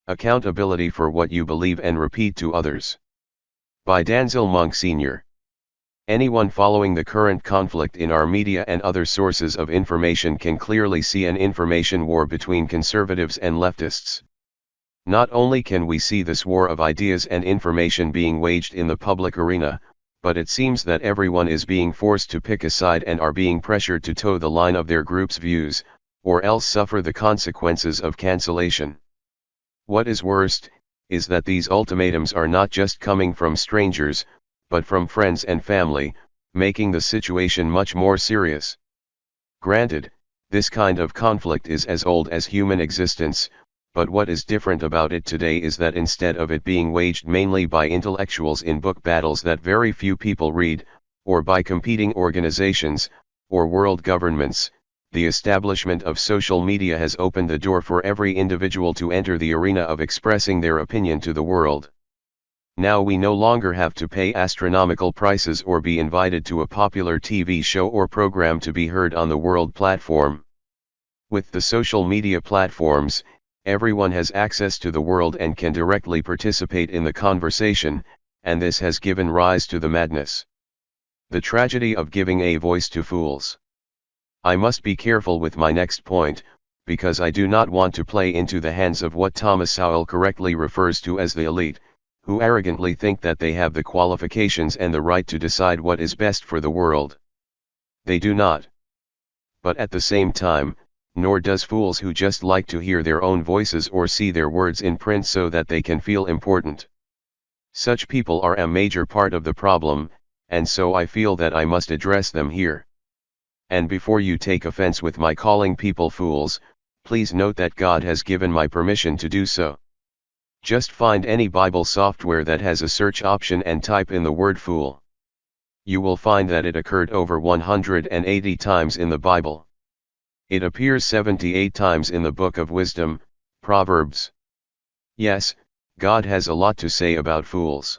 Accountability for what you believe and repeat to others. By Danzel Monk Sr. Anyone following the current conflict in our media and other sources of information can clearly see an information war between conservatives and leftists. Not only can we see this war of ideas and information being waged in the public arena, but it seems that everyone is being forced to pick a side and are being pressured to toe the line of their group's views, or else suffer the consequences of cancellation. What is worst, is that these ultimatums are not just coming from strangers, but from friends and family, making the situation much more serious. Granted, this kind of conflict is as old as human existence, but what is different about it today is that instead of it being waged mainly by intellectuals in book battles that very few people read, or by competing organizations, or world governments, the establishment of social media has opened the door for every individual to enter the arena of expressing their opinion to the world. Now we no longer have to pay astronomical prices or be invited to a popular TV show or program to be heard on the world platform. With the social media platforms, everyone has access to the world and can directly participate in the conversation, and this has given rise to the madness. The tragedy of giving a voice to fools. I must be careful with my next point, because I do not want to play into the hands of what Thomas Sowell correctly refers to as the elite, who arrogantly think that they have the qualifications and the right to decide what is best for the world. They do not. But at the same time, nor does fools who just like to hear their own voices or see their words in print so that they can feel important. Such people are a major part of the problem, and so I feel that I must address them here. And before you take offense with my calling people fools, please note that God has given my permission to do so. Just find any Bible software that has a search option and type in the word fool. You will find that it occurred over 180 times in the Bible. It appears 78 times in the Book of Wisdom, Proverbs. Yes, God has a lot to say about fools.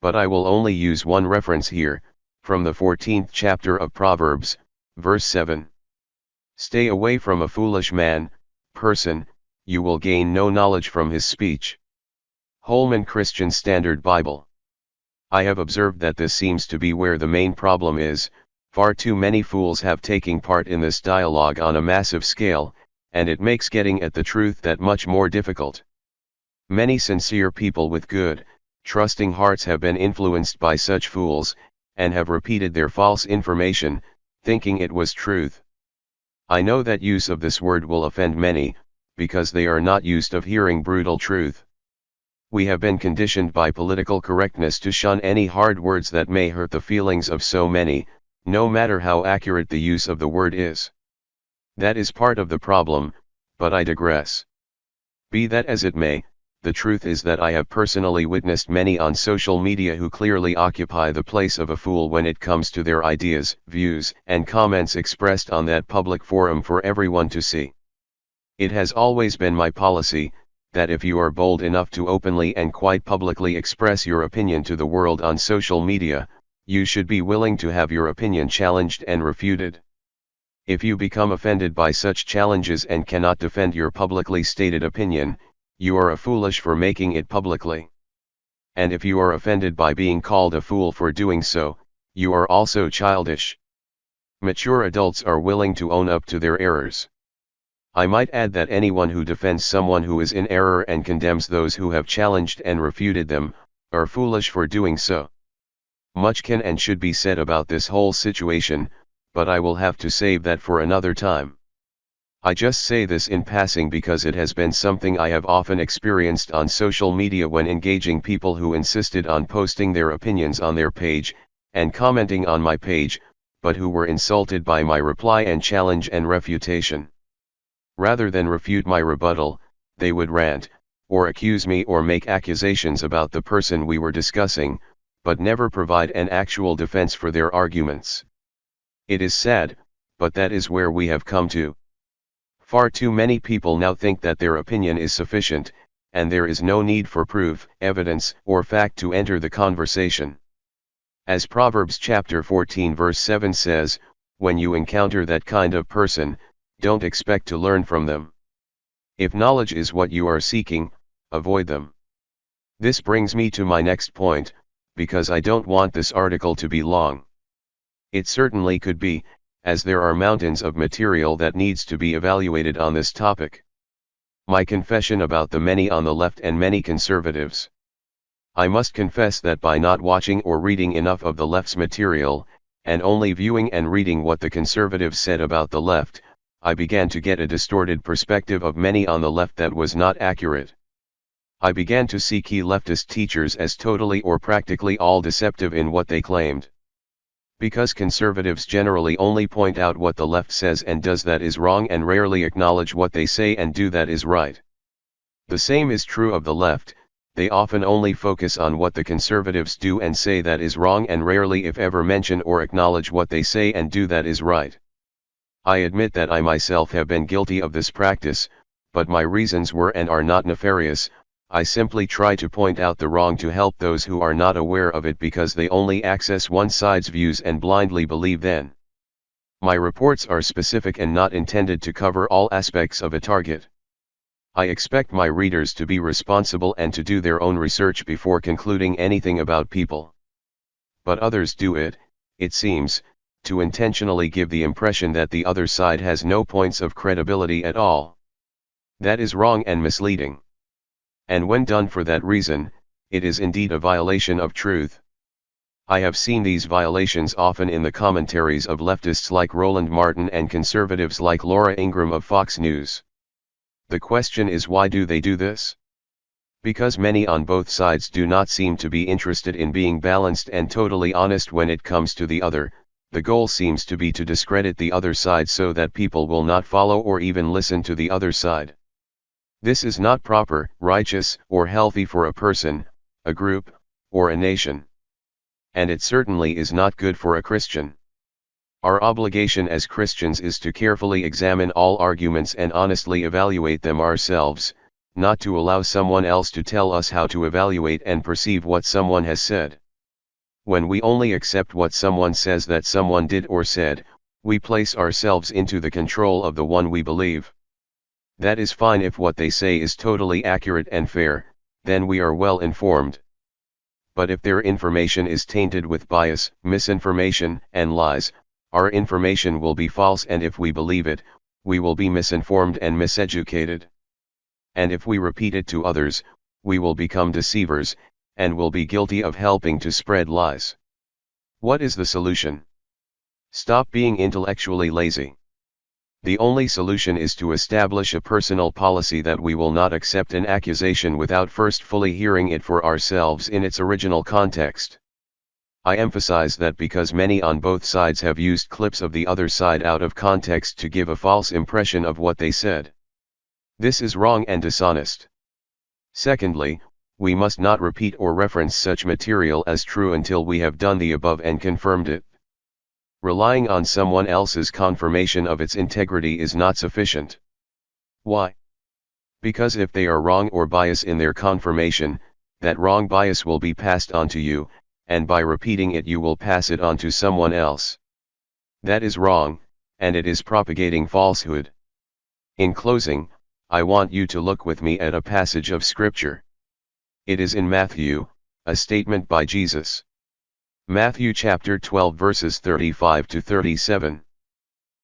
But I will only use one reference here, from the 14th chapter of Proverbs, verse 7. Stay away from a foolish man, person, you will gain no knowledge from his speech. Holman Christian Standard Bible. I have observed that this seems to be where the main problem is. Far too many fools have taken part in this dialogue on a massive scale, and it makes getting at the truth that much more difficult. Many sincere people with good, trusting hearts have been influenced by such fools, and have repeated their false information, thinking it was truth. I know that use of this word will offend many, because they are not used of hearing brutal truth. We have been conditioned by political correctness to shun any hard words that may hurt the feelings of so many, no matter how accurate the use of the word is. That is part of the problem, but I digress. Be that as it may, the truth is that I have personally witnessed many on social media who clearly occupy the place of a fool when it comes to their ideas, views, and comments expressed on that public forum for everyone to see. It has always been my policy, that if you are bold enough to openly and quite publicly express your opinion to the world on social media, you should be willing to have your opinion challenged and refuted. If you become offended by such challenges and cannot defend your publicly stated opinion, you are a foolish for making it publicly. And if you are offended by being called a fool for doing so, you are also childish. Mature adults are willing to own up to their errors. I might add that anyone who defends someone who is in error and condemns those who have challenged and refuted them, are foolish for doing so. Much can and should be said about this whole situation, but I will have to save that for another time. I just say this in passing because it has been something I have often experienced on social media when engaging people who insisted on posting their opinions on their page, and commenting on my page, but who were insulted by my reply and challenge and refutation. Rather than refute my rebuttal, they would rant, or accuse me or make accusations about the person we were discussing, but never provide an actual defense for their arguments. It is sad, but that is where we have come to. Far too many people now think that their opinion is sufficient, and there is no need for proof, evidence, or fact to enter the conversation. As Proverbs chapter 14 verse 7 says, when you encounter that kind of person, don't expect to learn from them. If knowledge is what you are seeking, avoid them. This brings me to my next point, because I don't want this article to be long. It certainly could be, as there are mountains of material that needs to be evaluated on this topic. My confession about the many on the left and many conservatives. I must confess that by not watching or reading enough of the left's material, and only viewing and reading what the conservatives said about the left, I began to get a distorted perspective of many on the left that was not accurate. I began to see key leftist teachers as totally or practically all deceptive in what they claimed. Because conservatives generally only point out what the left says and does that is wrong and rarely acknowledge what they say and do that is right. The same is true of the left, they often only focus on what the conservatives do and say that is wrong and rarely if ever mention or acknowledge what they say and do that is right. I admit that I myself have been guilty of this practice, but my reasons were and are not nefarious. I simply try to point out the wrong to help those who are not aware of it because they only access one side's views and blindly believe them. My reports are specific and not intended to cover all aspects of a target. I expect my readers to be responsible and to do their own research before concluding anything about people. But others do it, it seems, to intentionally give the impression that the other side has no points of credibility at all. That is wrong and misleading. And when done for that reason, it is indeed a violation of truth. I have seen these violations often in the commentaries of leftists like Roland Martin and conservatives like Laura Ingraham of Fox News. The question is, why do they do this? Because many on both sides do not seem to be interested in being balanced and totally honest when it comes to the other. The goal seems to be to discredit the other side so that people will not follow or even listen to the other side. This is not proper, righteous, or healthy for a person, a group, or a nation. And it certainly is not good for a Christian. Our obligation as Christians is to carefully examine all arguments and honestly evaluate them ourselves, not to allow someone else to tell us how to evaluate and perceive what someone has said. When we only accept what someone says that someone did or said, we place ourselves into the control of the one we believe. That is fine if what they say is totally accurate and fair, then we are well informed. But if their information is tainted with bias, misinformation, and lies, our information will be false, and if we believe it, we will be misinformed and miseducated. And if we repeat it to others, we will become deceivers, and will be guilty of helping to spread lies. What is the solution? Stop being intellectually lazy. The only solution is to establish a personal policy that we will not accept an accusation without first fully hearing it for ourselves in its original context. I emphasize that because many on both sides have used clips of the other side out of context to give a false impression of what they said. This is wrong and dishonest. Secondly, we must not repeat or reference such material as true until we have done the above and confirmed it. Relying on someone else's confirmation of its integrity is not sufficient. Why? Because if they are wrong or bias in their confirmation, that wrong bias will be passed on to you, and by repeating it you will pass it on to someone else. That is wrong, and it is propagating falsehood. In closing, I want you to look with me at a passage of Scripture. It is in Matthew, a statement by Jesus. Matthew chapter 12 verses 35 to 37.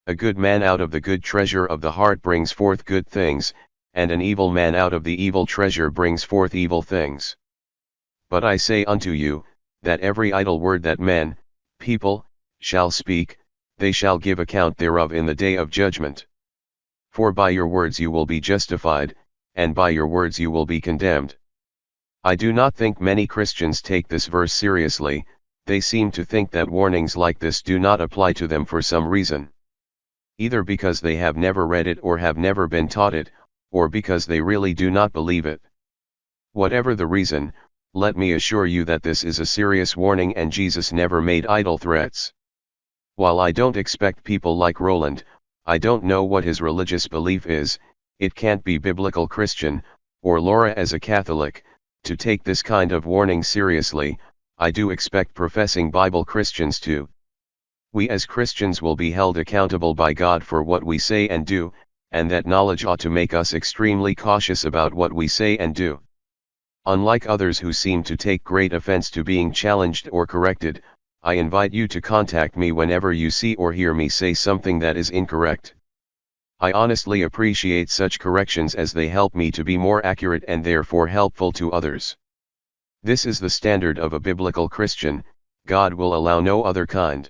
A good man out of the good treasure of the heart brings forth good things, and an evil man out of the evil treasure brings forth evil things. But I say unto you, that every idle word that men, people, shall speak, they shall give account thereof in the day of judgment. For by your words you will be justified, and by your words you will be condemned. I do not think many Christians take this verse seriously. They seem to think that warnings like this do not apply to them for some reason. Either because they have never read it or have never been taught it, or because they really do not believe it. Whatever the reason, let me assure you that this is a serious warning and Jesus never made idle threats. While I don't expect people like Roland, I don't know what his religious belief is, it can't be biblical Christian, or Laura as a Catholic, to take this kind of warning seriously. I do expect professing Bible Christians to. We as Christians will be held accountable by God for what we say and do, and that knowledge ought to make us extremely cautious about what we say and do. Unlike others who seem to take great offense to being challenged or corrected, I invite you to contact me whenever you see or hear me say something that is incorrect. I honestly appreciate such corrections as they help me to be more accurate and therefore helpful to others. This is the standard of a biblical Christian. God will allow no other kind.